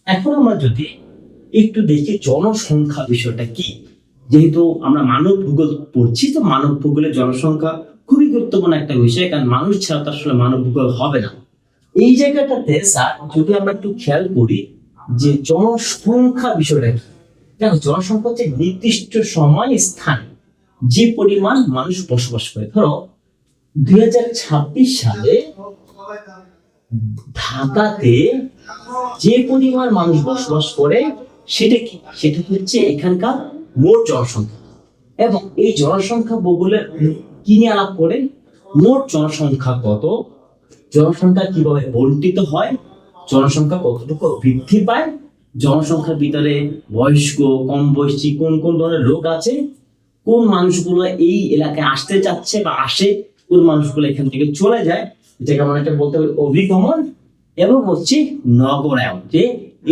এখন আমরা যদি একটু দেখি জনসংখ্যা বিষয়টা কি, যেহেতু আমরা মানব ভূগোল পড়ছি, তো মানব ভূগোলের জনসংখ্যা খুবই গুরুত্বপূর্ণ একটা বিষয়, কারণ মানুষ ছাড়া তো আসলে মানব ভূগোল হবে না। এই জায়গাটাতে স্যার যদি আমরা একটু খেয়াল করি যে জনসংখ্যা বিষয়টা কি, দেখো জনসংখ্যা হচ্ছে নির্দিষ্ট সময় স্থান যে পরিমাণ মানুষ বসবাস করে। ধরো 2026 সালে ঢাকাতে যে পরিমাণ মানুষ বসবাস করে সেটা কি, সেটা হচ্ছে এখানকার মোট জনসংখ্যা। এবং এই জনসংখ্যা ভূগোলে কি নিয়ে আলাপ করে, মোট জনসংখ্যা কত, জনসংখ্যা কিভাবে বন্টিত হয়, জনসংখ্যা কতটুকু বৃদ্ধি পায়, জনসংখ্যার ভিতরে বয়স্ক কম বয়সী কোন কোন ধরনের লোক আছে, কোন মানুষগুলো এই এলাকায় আসতে চাচ্ছে বা আসে, কোন মানুষগুলো এখান থেকে চলে যায়, যেটাকে আমরা একটা বলতে পারি অভিগমন, এবং হচ্ছে নগরায়ন, যে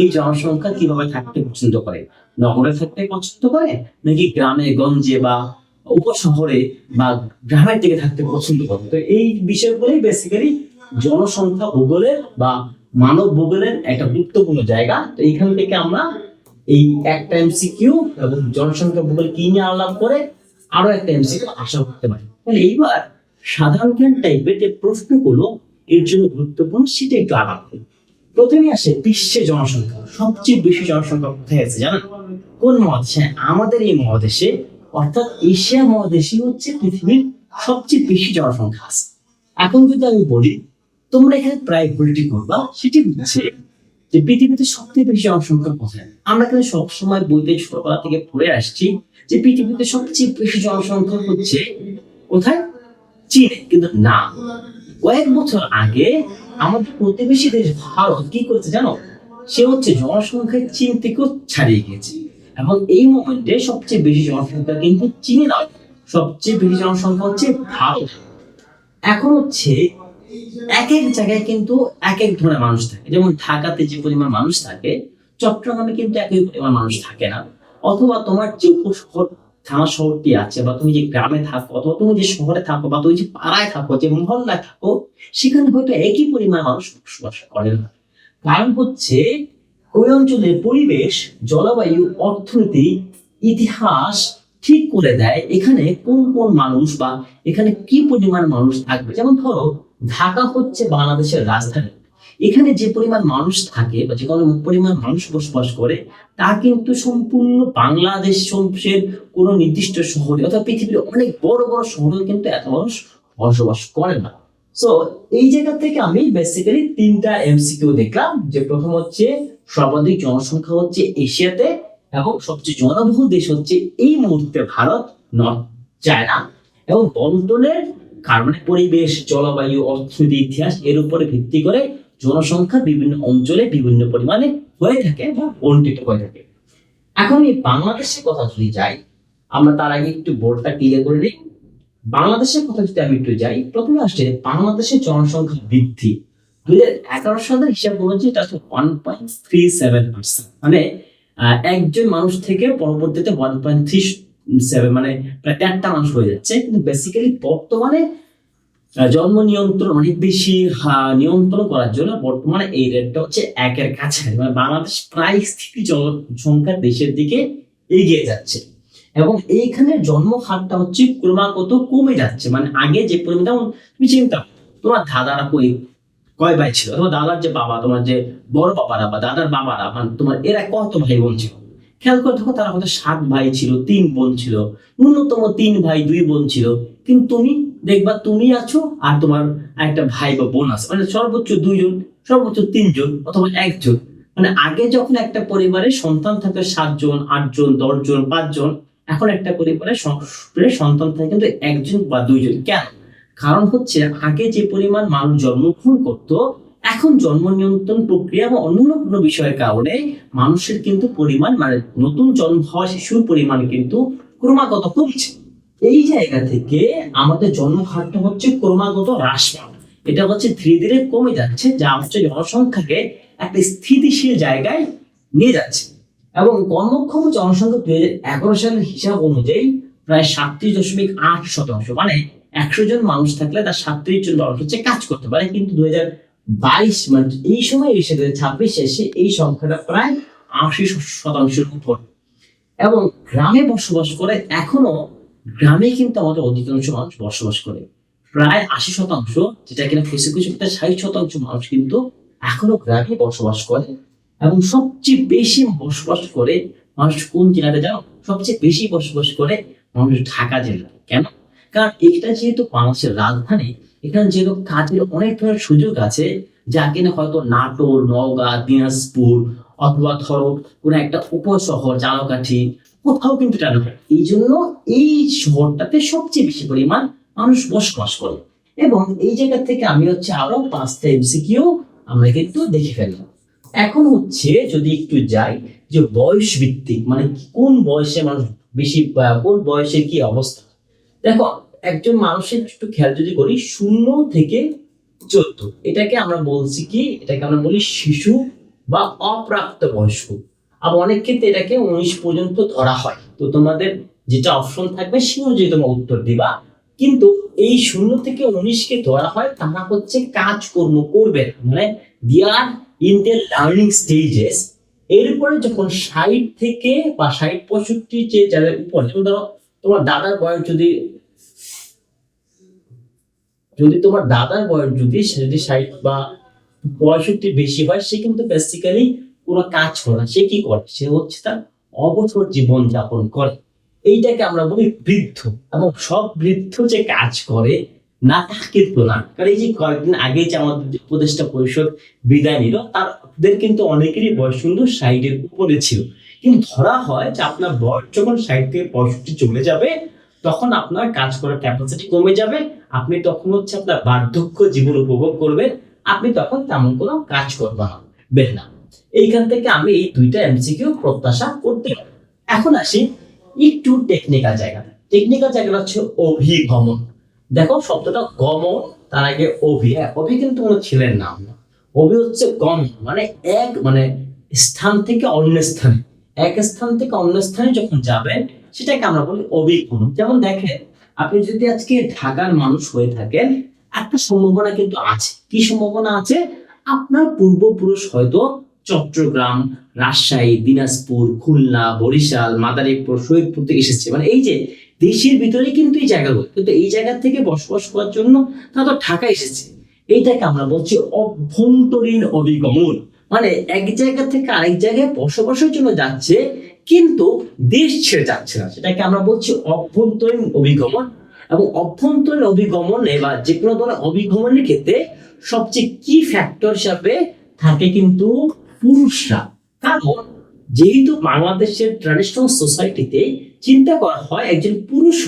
এই জনসংখ্যা কিভাবে থাকতে পছন্দ করে, নগরে থাকতে পছন্দ করে নাকি গ্রামে গঞ্জে বা উপশহরে বা গ্রামের দিকে থাকতে পছন্দ করে। তো এই বিষয়গুলোই বেসিক্যালি জনসংখ্যা ভূগোলের বা মানব ভূগোলের একটা গুরুত্বপূর্ণ জায়গা। তো এইখান থেকে আমরা এই একটা এমসিকিউ এবং জনসংখ্যা ভূগোল কি নিয়ে আলাপ করে আরো একটা এমসিকিউ আশা করতে পারি। তাহলে এইবার সাধারণ জ্ঞান টাইপের যে প্রশ্নগুলো এর জন্য গুরুত্বপূর্ণ সেটা একটু আলাপ করি। প্রথমে আসে বিশ্বে জনসংখ্যা, সবচেয়ে বেশি জনসংখ্যা কোথায় আছে জানেন? কোন মহাদেশে? আমাদের এই মহাদেশে, অর্থাৎ এশিয়া মহাদেশে হচ্ছে পৃথিবীর সবচেয়ে বেশি জনসংখ্যা আছে। এখন যদি আমি বলি তোমরা এখানে প্রায়োরিটি করবা, সেটি হচ্ছে যে পৃথিবীতে সবচেয়ে বেশি জনসংখ্যা কোথায়। আমরা কিন্তু সবসময় বইতে ছোটবেলা থেকে পড়ে আসছি যে পৃথিবীতে সবচেয়ে বেশি জনসংখ্যা হচ্ছে কোথায়, চীনে। কিন্তু না, কয়েক বছর আগে আমাদের প্রতিবেশী দেশ ভারত কি করেছে জানো? সে হচ্ছে জনসংখ্যায় চীন থেকেও ছাড়িয়ে গেছে, এবং এই মোমেন্টে সবচেয়ে বেশি জনসংখ্যা কিন্তু চীনে নয়, সবচেয়ে বেশি জনসংখ্যা হচ্ছে ভারত। এখন হচ্ছে এক এক জায়গায় কিন্তু এক এক ধরনের মানুষ থাকে, যেমন ঢাকাতে যে পরিমাণ মানুষ থাকে চট্টগ্রামে কিন্তু একই পরিমাণ মানুষ থাকে না, অথবা তোমার যে উপশহর থানা শহরটি আছে, বা তুমি যে গ্রামে থাকো, অথবা তুমি যে শহরে থাকো, বা তুমি যে পাড়ায় থাকো, যে মহল্লায় থাকো, সেখানে হয়তো একই পরিমাণ মানুষ বসবাস করে না। কারণ হচ্ছে ওই অঞ্চলের পরিবেশ, জলবায়ু, অর্থনীতি, ইতিহাস ঠিক করে দেয় এখানে কোন কোন মানুষ বা এখানে কি পরিমাণ মানুষ থাকবে। যেমন ধরো ঢাকা হচ্ছে বাংলাদেশের রাজধানী, এখানে যে পরিমাণ মানুষ থাকে বা যে কোনো পরিমাণ মানুষ বসবাস করে তা কিন্তু সম্পূর্ণ বাংলাদেশের কোনো নির্দিষ্ট শহরে অথবা পৃথিবীর অনেক বড় বড় শহরেও কিন্তু এত মানুষ বসবাস করে না। সো এই জায়গা থেকে আমি বেসিক্যালি তিনটা এমসিকিউ দেখলাম, যে প্রথম হচ্ছে সর্বাধিক জনসংখ্যা হচ্ছে এশিয়াতে, এবং সবচেয়ে জনবহুল দেশ হচ্ছে এই মুহূর্তে ভারত, নট চায়না, এবং বন্টনের কারণে পরিবেশ, জলবায়ু, অর্থনীতি, ইতিহাস এর উপরে ভিত্তি করে জনসংখ্যা বিভিন্ন অঞ্চলে বিভিন্ন পরিমাণে হয়ে থাকে বা বন্টিত হয়ে থাকে। এখন এই বাংলাদেশের কথা যদি যাই, আমরা তার আগে একটু বোর্ডটা ক্লিয়ার করে নিই। বাংলাদেশের কথা যদি আমি একটু যাই, প্রথমে আসছে বাংলাদেশের জনসংখ্যা বৃদ্ধি 2011 সালের হিসাব অনুযায়ী এটা হচ্ছে 1.37%, মানে একজন মানুষ থেকে পরবর্তীতে 1.37, মানে প্রায় 4টা মানুষ হয়ে যাচ্ছে। কিন্তু বেসিক্যালি বর্তমানে জন্ম নিয়ন্ত্রণ অনেক বেশি নিয়ন্ত্রণ করার জন্য বর্তমানে এই রেটটা হচ্ছে 1-এর কাছে, মানে বাংলাদেশ প্রায় স্থিতি জনসংখ্যার দেশের দিকে এগিয়ে যাচ্ছে, এবং এইখানে জন্ম হারটা হচ্ছে ক্রমাগত কমে যাচ্ছে। মানে আগে যে পরিমাণ, যেমন তুমি চিন্তা তোমার দাদারা কয় ভাই ছিল, তোমার দাদার যে বাবা, তোমার যে বড় বাবারা বা দাদার বাবারা, মানে তোমার এরা কত ভাই বোন ছিল, খেয়াল করে দেখো তারা হয়তো 7 ভাই ছিল, 3 বোন ছিল, ন্যূনতম 3 ভাই 2 বোন ছিল। কিন্তু তুমি দেখবা তুমি আছো আর তোমার একটা ভাই বা বোন আছে, মানে সর্বোচ্চ 2 জন, সর্বোচ্চ 3 জন অথবা 1 জন। মানে আগে যখন একটা পরিবারে সন্তান থাকতো 7 জন, 8 জন, 10 জন, 5 জন, এখন একটা পরিবারে সন্তান থাকে কিন্তু 1 জন বা 2 জন। কেন? কারণ হচ্ছে আগে যে পরিমাণ মানুষ জন্মগ্রহণ করতো, এখন জন্ম নিয়ন্ত্রণ প্রক্রিয়া বা অন্যান্য কোনো বিষয়ের কারণে মানুষের কিন্তু পরিমাণ, মানে নতুন জন্ম হওয়া শিশুর পরিমাণ কিন্তু ক্রমাগত কমছে। এই জায়গা থেকে আমাদের জন্ম হারটা হচ্ছে ক্রমাগত হ্রাস পাওয়া, এটা হচ্ছে ধীরে ধীরে কমে যাচ্ছে, যা হচ্ছে জনসংখ্যাকে একটা স্থিতিশীল জায়গায় নিয়ে যাচ্ছে। এবং কর্মক্ষম জনসংখ্যা 2011 সালের হিসাব অনুযায়ী প্রায় 37.8%, মানে 100 জন মানুষ থাকলে তার 37 জন মানুষ হচ্ছে কাজ করতে পারে। কিন্তু মানে এই সময় এসে 26 এসে এই সংখ্যাটা প্রায় 80% উপর। এবং গ্রামে বসবাস করে, এখনো গ্রামে কিন্তু আমাদের অধিকাংশ মানুষ বসবাস করে, প্রায় 80%, যেটা কিনা কিছু কিছু ক্ষেত্রে 60% মানুষ কিন্তু এখনো গ্রামে বসবাস করে। এবং সবচেয়ে বেশি বসবাস করে মানুষ কোন জেলাতে জানো? সবচেয়ে বেশি বসবাস করে মানুষ ঢাকা জেলা। কেন? কারণ এটা যেহেতু বাংলাদেশের রাজধানী, এখানে যেহেতু কাজের অনেক ধরনের সুযোগ আছে, যা কিনা হয়তো নাটোর, নওগাঁ, দিনাজপুর অথবা ধরো কোনো একটা উপশহর ঝালকাঠি কোথাও কিন্তু এটা নয়। এই জন্য এই শহরটাতে সবচেয়ে বেশি পরিমাণ মানুষ বসবাস করে। এবং এই জায়গা থেকে আমি আরো 5টা এমসিকিউ আমরা কিন্তু দেখে ফেললাম। এখন যদি একটু যাই যে বয়স ভিত্তিক, মানে কোন বয়সে মানুষ বেশি, কোন বয়সের কি অবস্থা। দেখো, একজন মানুষের একটু খেয়াল যদি করি, 0 থেকে 14, এটাকে আমরা বলি শিশু বা অপ্রাপ্ত বয়স্ক। আবার অনেক ক্ষেত্রে এটাকে 19 পর্যন্ত ধরা হয়। তো তোমাদের যেটা অপশন থাকবে সে অনুযায়ী তোমরা উত্তর দিবা। কিন্তু এই 0 থেকে 19কে ধরা হয় তারা কাজকর্ম করবে, মানে দিয়ার ইন দ্য লার্নিং স্টেজেস। এরপরে যখন 60 থেকে বা 60-65 যে যাদের উপর, ধরো তোমার দাদার বয়স যদি তোমার দাদার বয়স যদি 60 বা 65 বেশি হয়, সে কিন্তু বেসিক্যালি কোনো কাজ করে না। সে কি করে? সে তার অবসর জীবন যাপন করে। এইটাকে আমরা বলি বৃদ্ধ। এবং সব বৃদ্ধ যে কাজ করে না তা কিন্তু না। কারণ এই যে কয়েকদিন আগে যে আমাদের উপদেষ্টা পরিষদ বিদায় নিল, তাদের কিন্তু অনেকেরই বয়স কিন্তু 60-এর উপরে ছিল। কিন্তু ধরা হয় যে আপনার বয়স যখন 60 থেকে 65 চলে যাবে, তখন আপনার কাজ করার ক্যাপাসিটি কমে যাবে। আপনি তখন আপনার বার্ধক্য জীবন উপভোগ করবেন। আপনি তখন তেমন কোনো কাজ করবেন না। এইখান থেকে আমি এই 2টা এমসিকিউ প্রত্যাশা করতে পারি। এখন আসি একটু টেকনিক্যাল জায়গাটা। টেকনিক্যাল জায়গাটা অভিগমন। দেখো, শব্দটা গমন, তার আগে অভি কিন্তু কোনো ছেলের নাম না। অভি গমন, মানে স্থান থেকে অন্য স্থানে, এক স্থান থেকে অন্য স্থানে যখন যাবেন সেটাকে আমরা বলি অভিগমন। যেমন দেখেন, আপনি যদি আজকে ঢাকার মানুষ হয়ে থাকেন, একটা সম্ভাবনা কিন্তু আছে। কি সম্ভাবনা আছে? আপনার পূর্বপুরুষ হয়তো চট্টগ্রাম, রাজশাহী, দিনাজপুর, খুলনা, বরিশাল, মাদারীপুর, শহীদপুর থেকে এসেছে। মানে এই যে দেশের ভিতরে কিন্তু এই জায়গাগুলো, কিন্তু এই জায়গা থেকে বসবাস করার জন্য তারা তো ঢাকা এসেছে। এইটাকে আমরা বলছি অভ্যন্তরীণ অভিগমন। মানে এক জায়গা থেকে আরেক জায়গায় বসবাসের জন্য যাচ্ছে, কিন্তু দেশ ছেড়ে যাচ্ছে না। সেটাকে আমরা বলছি অভ্যন্তরীণ অভিগমন। এবং অভ্যন্তরীণ অভিগমনে বা যে কোনো ধরনের অভিগমনের ক্ষেত্রে সবচেয়ে কি ফ্যাক্টর হিসাবে থাকে কিন্তু পুরুষরা। কারণ যেহেতু বাংলাদেশের ট্র্যাডিশনাল সোসাইটিতে চিন্তা করা হয় একজন পুরুষ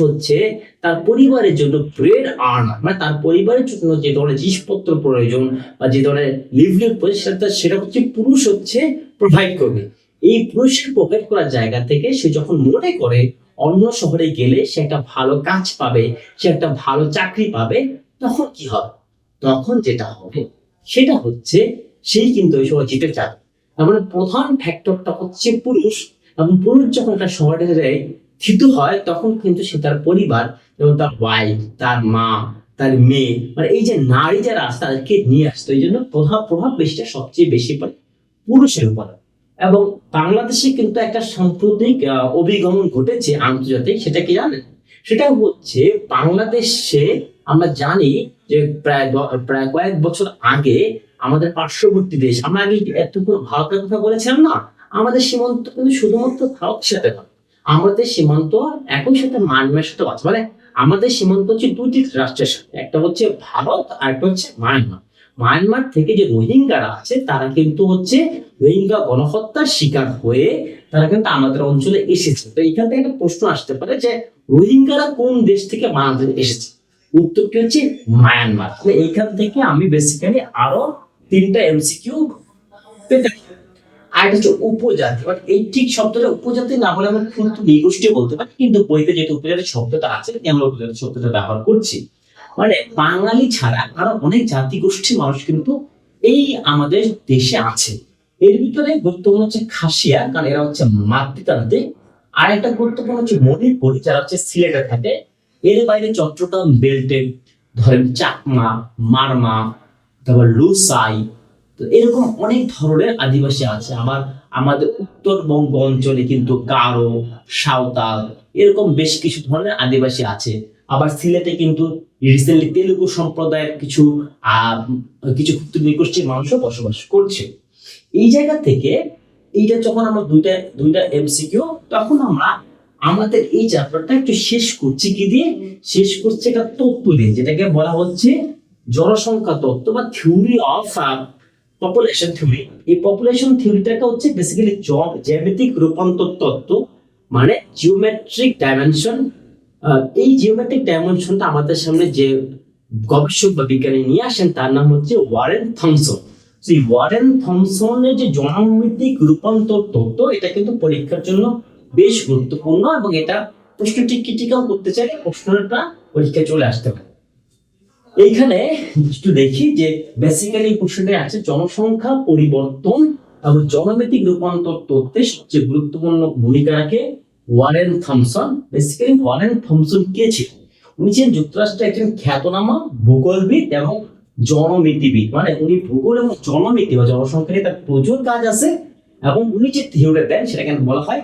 তার পরিবারের জন্য ব্রেড আর্নার, মানে তার পরিবারের জন্য যে ধরনের জিনিসপত্র প্রয়োজন বা যে ধরনের লিভলিহুড প্রয়োজন, সেটা পুরুষ প্রোভাইড করবে। এই পুরুষের প্রোভাইড করার জায়গা থেকে সে যখন মনে করে অন্য শহরে গেলে সে একটা ভালো কাজ পাবে, সে একটা ভালো চাকরি পাবে, তখন কি হবে? তখন যেটা হবে সেটা সেই কিন্তু ওই সময় যেতে চায়। তার প্রধান ফ্যাক্টরটা পুরুষ। এবং পুরুষ যখন একটা শহরে স্থিত হয়, তখন কিন্তু সে তার পরিবার, যেমন তার ওয়াইফ, তার মা, তার মেয়ে, মানে এই যে নারী যারা আছে তাদেরকে নিয়ে আসতো। এই জন্য প্রভাব বেশিটা সবচেয়ে বেশি পড়ে পুরুষের উপর। এবং বাংলাদেশে কিন্তু একটা সাম্প্রতিক অভিগমন ঘটেছে আন্তর্জাতিক। সেটা কি জানেন? সেটা বাংলাদেশে আমরা জানি যে প্রায় কয়েক বছর আগে আমাদের পার্শ্ববর্তী দেশ, আমরা আগে এতক্ষণ ভারতের কথা বলেছিলাম না, আমাদের সীমান্ত কিন্তু শুধুমাত্র ভারতের সাথে নয়, আমাদের সীমান্ত একই সাথে মায়ানমারের সাথে আছে। মানে আমাদের সীমান্ত 2টি রাষ্ট্রের সাথে, একটা ভারত আর একটা মায়ানমার। মায়ানমার থেকে যে রোহিঙ্গারা আছে তারা কিন্তু রোহিঙ্গা গণহত্যার শিকার হয়ে তারা কিন্তু আমাদের অঞ্চলে এসেছে। তো এখান থেকে একটা প্রশ্ন আসতে পারে যে রোহিঙ্গারা কোন দেশ থেকে বাংলাদেশে এসেছে? উত্তরটি মায়ানমার। এইখান থেকে আমি বেসিক্যালি আরো 3টা এমসিকিউ পেতে পারি। আর উপজাতি, বাট এই ঠিক শব্দটা উপজাতি না বলে আমরা কিন্তু নৃগোষ্ঠী বলতে পারি, কিন্তু বইতে যেহেতু উপজাতি শব্দটা আছে আমরা উপজাতি শব্দটা ব্যবহার করছি। মানে বাঙালি ছাড়া আরো অনেক জাতি গোষ্ঠীর মানুষ কিন্তু এই আমাদের দেশে আছে। এর ভিতরে গুরুত্বপূর্ণ খাসিয়া, কারণ এরা মাতৃতান্ত্রিক। আর একটা গুরুত্বপূর্ণ মণিপুর, যারা সিলেটে থাকে। এর বাইরে চট্টগ্রাম বেল্টে ধরেন চাকমা, মারমা, তারপর লুসাই। তো এরকম অনেক ধরনের আদিবাসী আছে। আমাদের উত্তরবঙ্গ অঞ্চলে কিন্তু গারো, সাঁওতাল এরকম বেশ কিছু ধরনের আদিবাসী আছে। আবার সিলেটে কিন্তু রিসেন্টলি তেলুগু সম্প্রদায়ের কিছু নৃগোষ্ঠীর মানুষও বসবাস করছে। এই জায়গা থেকে এইটা যখন আমরা দুইটা এমসিকিউ, তখন আমরা আমাদের এই চ্যাপ্টারটা একটু শেষ করছি কি দিয়ে? শেষ করছে একটা তত্ত্ব দিয়ে, যেটাকে বলা হচ্ছে জনসংখ্যা তত্ত্ব বা থিওরি অফ পপুলেশন থিওরি। এই পপুলেশন থিওরিটাকে হচ্ছে বেসিক্যালি জ্যামিতিক রূপান্তর তত্ত্ব, মানে জিওমেট্রিক ডাইমেনশন। এই জিওমেট্রিক ডাইমেনশনটা আমাদের সামনে যে গবেষক বা বিজ্ঞানী নিয়ে আসেন তার নাম হচ্ছে ওয়ারেন থমসন। সেই ওয়ারেন থমসনের যে জ্যামিতিক রূপান্তর তত্ত্ব, এটা কিন্তু পরীক্ষার জন্য বেশ গুরুত্বপূর্ণ, এবং এটা প্রশ্নটি ক্রিটিক্যাল করতে চাইলে প্রশ্নটা পরীক্ষায় চলে আসতে পারে। এইখানে একটু দেখি যে বেসিক্যালি কোশ্চেনে আছে জনসংখ্যা পরিবর্তন এবং জনমিতিক রূপান্তর তত্ত্বে সবচেয়ে গুরুত্বপূর্ণ ভূমিকা রাখে Warren Thomson. Basically Warren Thomson কে ছিলেন? উনি ছিলেন যুক্তরাষ্ট্রের একজন খ্যাতনামা ভূগোলবিদ এবং জনমিতিবিদ। মানে উনি ভূগোল এবং জনমিতি বা জনসংখ্যা নিয়ে তার প্রচুর কাজ আছে, এবং উনি যে থিওরি দেন সেটাকে বলা হয়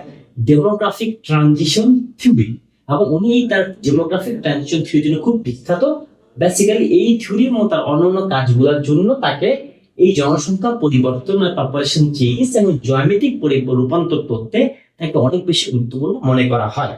ডেমোগ্রাফিক ট্রানজিশন থিওরি। এবং উনি তার ডেমোগ্রাফিক ট্রানজিশন থিওরির জন্য খুব বিখ্যাত। বেসিক্যালি এই থিওরির মতো তার অন্যান্য কাজগুলোর জন্য তাকে এই জনসংখ্যা পরিবর্তন, পপুলেশন চেঞ্জ এবং জ্যামিতিক রূপান্তর তত্ত্বে তাকে অনেক বেশি গুরুত্বপূর্ণ মনে করা হয়।